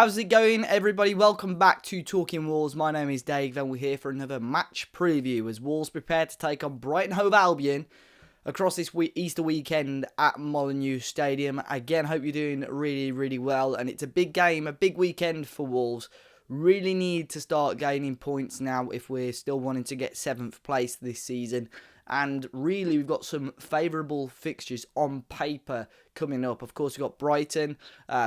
How's it going, everybody? Welcome back to Talking Wolves. My name is Dave and we're here for another match preview as Wolves prepare to take on Brighton Hove Albion across this Easter weekend at Molineux Stadium. Again, hope you're doing really well, and it's a big game, a big weekend for Wolves. Really need to start gaining points now if we're still wanting to get 7th place this season. And really, we've got some favourable fixtures on paper coming up. Of course, we've got Brighton.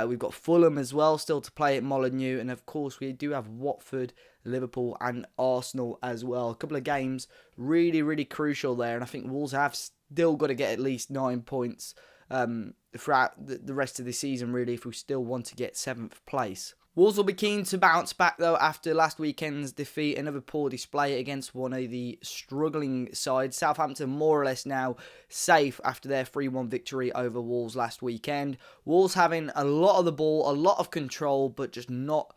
We've got Fulham as well still to play at Molineux. And of course, we do have Watford, Liverpool and Arsenal as well. A couple of games really crucial there. And I think Wolves have still got to get at least 9 points throughout the rest of the season, really, if we still want to get 7th place. Wolves will be keen to bounce back, though, after last weekend's defeat. Another poor display against one of the struggling sides. Southampton more or less now safe after their 3-1 victory over Wolves last weekend. Wolves having a lot of the ball, a lot of control, but just not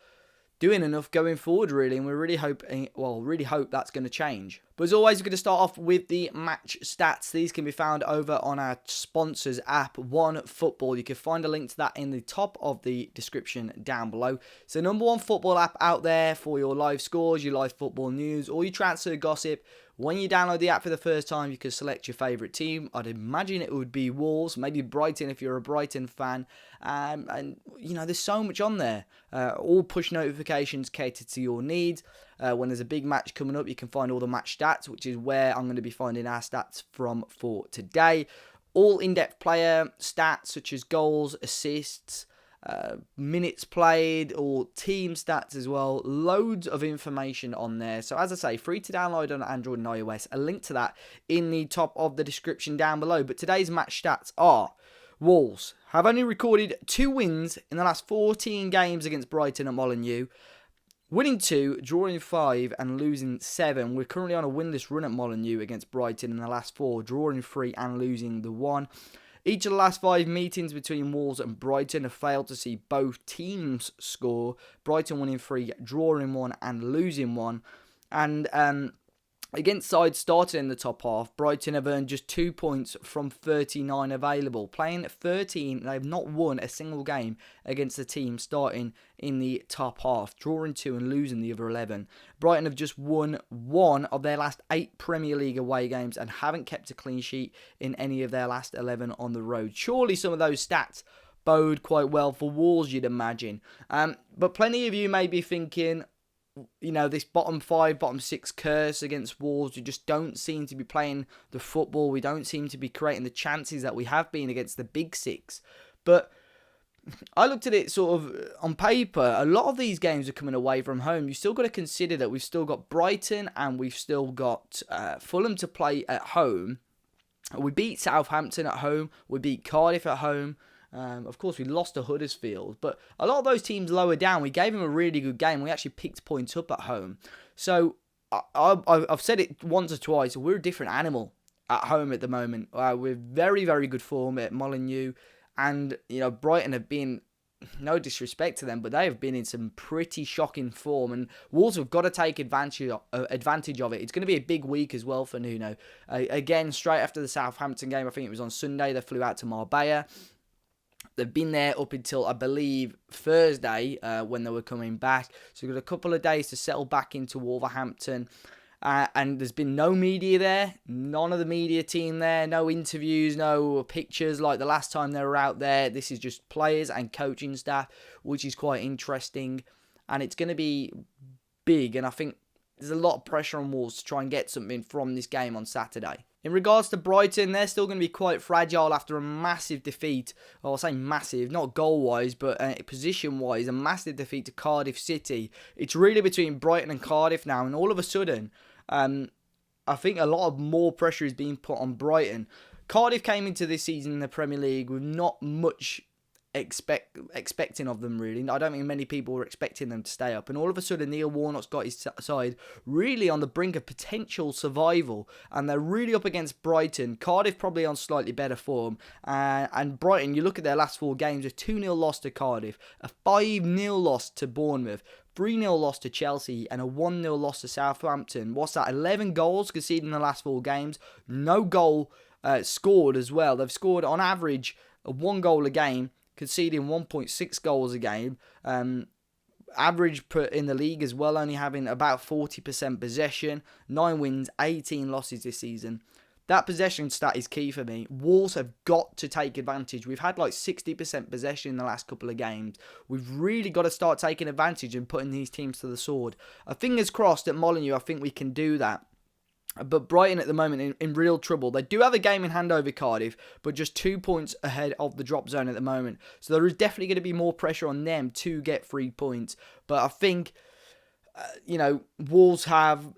doing enough going forward, really. And we're really hope that's going to change. But as always, we're going to start off with the match stats. These can be found over on our sponsors app, One Football. You can find a link to that in the top of the description down below. It's the number one football app out there for your live scores, your live football news, all your transfer gossip. When you download the app for the first time, you can select your favourite team. I'd imagine it would be Wolves, maybe Brighton if you're a Brighton fan. And, you know, there's so much on there. All push notifications cater to your needs. When there's a big match coming up, you can find all the match stats, which is where I'm going to be finding our stats from for today. All in-depth player stats, such as goals, assists, minutes played, or team stats as well. Loads of information on there. So as I say, free to download on Android and iOS. A link to that in the top of the description down below. But today's match stats are: Wolves have only recorded 2 wins in the last 14 games against Brighton at Molineux. Winning 2, drawing 5 and losing 7. We're currently on a winless run at Molineux against Brighton in the last 4, drawing 3 and losing the 1. Each of the last 5 meetings between Wolves and Brighton have failed to see both teams score. Brighton winning 3, drawing 1 and losing 1. And against sides starting in the top half, Brighton have earned just 2 points from 39 available. Playing 13, they've not won a single game against the team starting in the top half, drawing 2 and losing the other 11. Brighton have just won 1 of their last 8 Premier League away games and haven't kept a clean sheet in any of their last 11 on the road. Surely some of those stats bode quite well for Wolves, you'd imagine. But plenty of you may be thinking, you know, this bottom 5, bottom 6 curse against Wolves, we just don't seem to be playing the football. We don't seem to be creating the chances that we have been against the big 6. But I looked at it sort of on paper. A lot of these games are coming away from home. You've still got to consider that we've still got Brighton and we've still got Fulham to play at home. We beat Southampton at home. We beat Cardiff at home. Of course, we lost to Huddersfield, but a lot of those teams lower down, we gave them a really good game. We actually picked points up at home. So I've said it once or twice, we're a different animal at home at the moment. We're very good form at Molineux, and you know, Brighton have been, no disrespect to them, but they have been in some pretty shocking form, and Wolves have got to take advantage of it. It's going to be a big week as well for Nuno. Again, straight after the Southampton game, I think it was on Sunday, they flew out to Marbella. They've been there up until, I believe, Thursday when they were coming back. So we've got a couple of days to settle back into Wolverhampton. And there's been no media there. None of the media team there. No interviews, no pictures like the last time they were out there. This is just players and coaching staff, which is quite interesting. And it's going to be big. And I think there's a lot of pressure on Wolves to try and get something from this game on Saturday. In regards to Brighton, they're still going to be quite fragile after a massive defeat. Well, I'll say massive, not goal-wise, but position-wise, a massive defeat to Cardiff City. It's really between Brighton and Cardiff now, and all of a sudden, I think a lot of more pressure is being put on Brighton. Cardiff came into this season in the Premier League with not much expecting of them, really. I don't think many people were expecting them to stay up, and all of a sudden Neil Warnock's got his side really on the brink of potential survival, and they're really up against Brighton. Cardiff probably on slightly better form, and Brighton, you look at their last 4 games, a 2-0 loss to Cardiff, a 5-0 loss to Bournemouth, 3-0 loss to Chelsea, and a 1-0 loss to Southampton. What's that? 11 goals conceded in the last 4 games. No goal scored as well. They've scored on average 1 goal a game, conceding 1.6 goals a game. average in the league as well, only having about 40% possession, 9 wins, 18 losses this season. That possession stat is key for me. Wolves have got to take advantage. We've had like 60% possession in the last couple of games. We've really got to start taking advantage and putting these teams to the sword. Fingers crossed at Molineux, I think we can do that. But Brighton at the moment in real trouble. They do have a game in hand over Cardiff, but just 2 points ahead of the drop zone at the moment. So there is definitely going to be more pressure on them to get 3 points. But I think, Wolves have,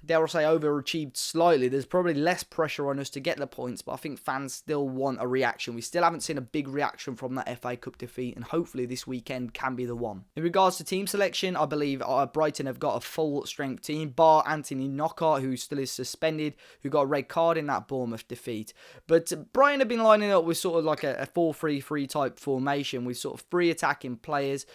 dare I say, overachieved slightly. There's probably less pressure on us to get the points, but I think fans still want a reaction. We still haven't seen a big reaction from that FA Cup defeat, and hopefully this weekend can be the one. In regards to team selection, I believe Brighton have got a full-strength team, bar Anthony Knockaert, who still is suspended, who got a red card in that Bournemouth defeat. But Brighton have been lining up with sort of like a 4-3-3 type formation, with sort of 3 attacking players,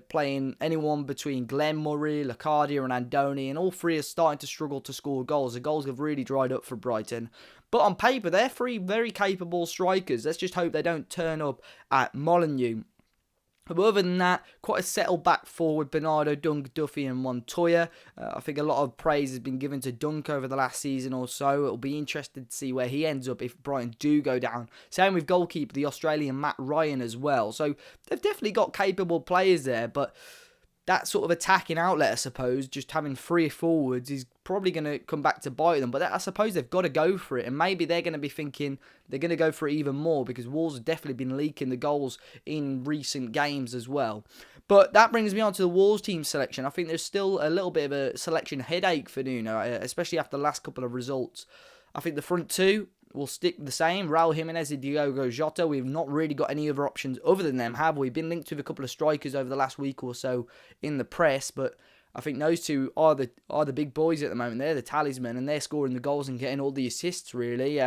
playing anyone between Glenn Murray, Locadia and Andoni, and all 3 are starting to struggle to score goals. The goals have really dried up for Brighton. But on paper, they're 3 very capable strikers. Let's just hope they don't turn up at Molineux. But other than that, quite a settled back four with Bernardo, Dunk, Duffy and Montoya. I think a lot of praise has been given to Dunk over the last season or so. It'll be interesting to see where he ends up if Brighton do go down. Same with goalkeeper, the Australian Matt Ryan as well. So they've definitely got capable players there, but that sort of attacking outlet, I suppose, just having 3 forwards is probably going to come back to bite them. But I suppose they've got to go for it. And maybe they're going to be thinking they're going to go for it even more, because Wolves have definitely been leaking the goals in recent games as well. But that brings me on to the Wolves team selection. I think there's still a little bit of a selection headache for Nuno, especially after the last couple of results. I think the front 2 will stick the same. Raul Jimenez and Diogo Jota. We've not really got any other options other than them, have we? Been linked with a couple of strikers over the last week or so in the press, but I think those 2 are the big boys at the moment. They're the talisman, and they're scoring the goals and getting all the assists, really.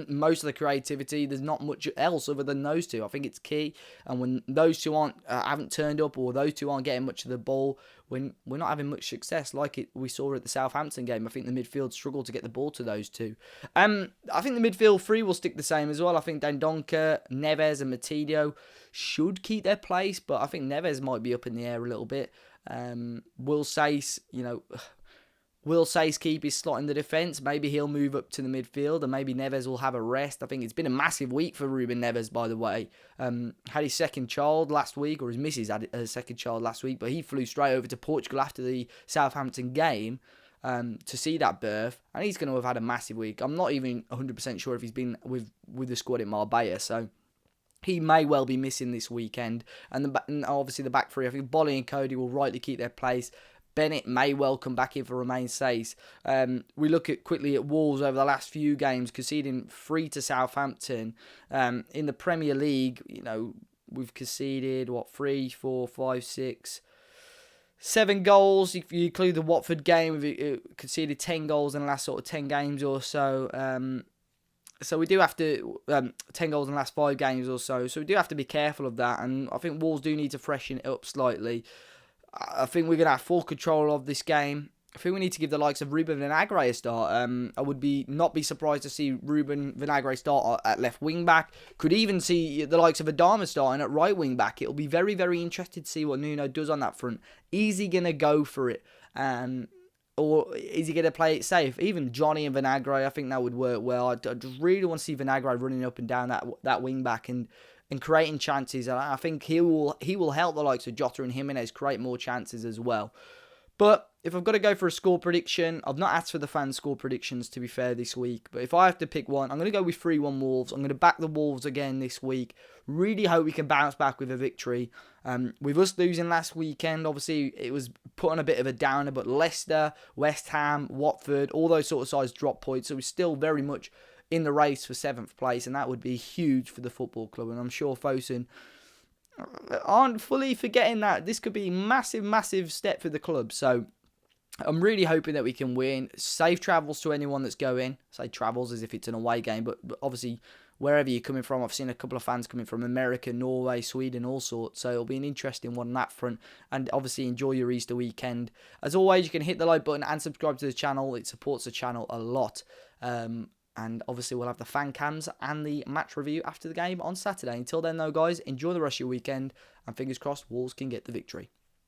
Most of the creativity, there's not much else other than those 2. I think it's key, and when those 2 haven't turned up, or those 2 aren't getting much of the ball, when we're not having much success like we saw at the Southampton game. I think the midfield struggled to get the ball to those 2. I think the midfield 3 will stick the same as well. I think Dendoncker, Neves and Matinho should keep their place, but I think Neves might be up in the air a little bit. Will Sace keep his slot in the defence? Maybe he'll move up to the midfield, and maybe Neves will have a rest. I think it's been a massive week for Ruben Neves, by the way. Had his second child last week, or his missus had a second child last week, but he flew straight over to Portugal after the Southampton game to see that birth, and he's going to have had a massive week. I'm not even 100% sure if he's been with the squad in Marbella, so he may well be missing this weekend. And obviously the back 3, I think Bolly and Cody will rightly keep their place. Bennett may well come back in for Romain Sace. We look quickly at Wolves over the last few games, conceding 3 to Southampton. In the Premier League, we've conceded, 3, 4, 5, 6, 7 goals. If you include the Watford game, we've conceded 10 goals in the last sort of 10 games or so. So we do have to, 10 goals in the last 5 games or so. So we do have to be careful of that. And I think Wolves do need to freshen it up slightly. I think we're going to have full control of this game. I think we need to give the likes of Ruben Vinagre a start. I would not be surprised to see Ruben Vinagre start at left wing back. Could even see the likes of Adama starting at right wing back. It'll be very, very interesting to see what Nuno does on that front. Is he going to go for it? Or is he going to play it safe? Even Johnny and Vinagre, I think that would work well. I just really want to see Vinagre running up and down that wing back and creating chances. And I think he will help the likes of Jota and Jimenez create more chances as well. But if I've got to go for a score prediction, I've not asked for the fan score predictions, to be fair, this week. But if I have to pick one, I'm going to go with 3-1 Wolves. I'm going to back the Wolves again this week. Really hope we can bounce back with a victory. With us losing last weekend, obviously, it was put on a bit of a downer. But Leicester, West Ham, Watford, all those sort of sides dropped points. So we're still very much in the race for 7th place, and that would be huge for the football club. And I'm sure Fosun aren't fully forgetting that this could be a massive, massive step for the club. So I'm really hoping that we can win. Safe travels to anyone that's going. I say travels as if it's an away game, but obviously wherever you're coming from. I've seen a couple of fans coming from America, Norway, Sweden, all sorts. So it'll be an interesting one on that front. And obviously enjoy your Easter weekend. As always, you can hit the like button and subscribe to the channel. It supports the channel a lot. And obviously we'll have the fan cams and the match review after the game on Saturday. Until then though, guys, enjoy the rest of your weekend, and fingers crossed Wolves can get the victory.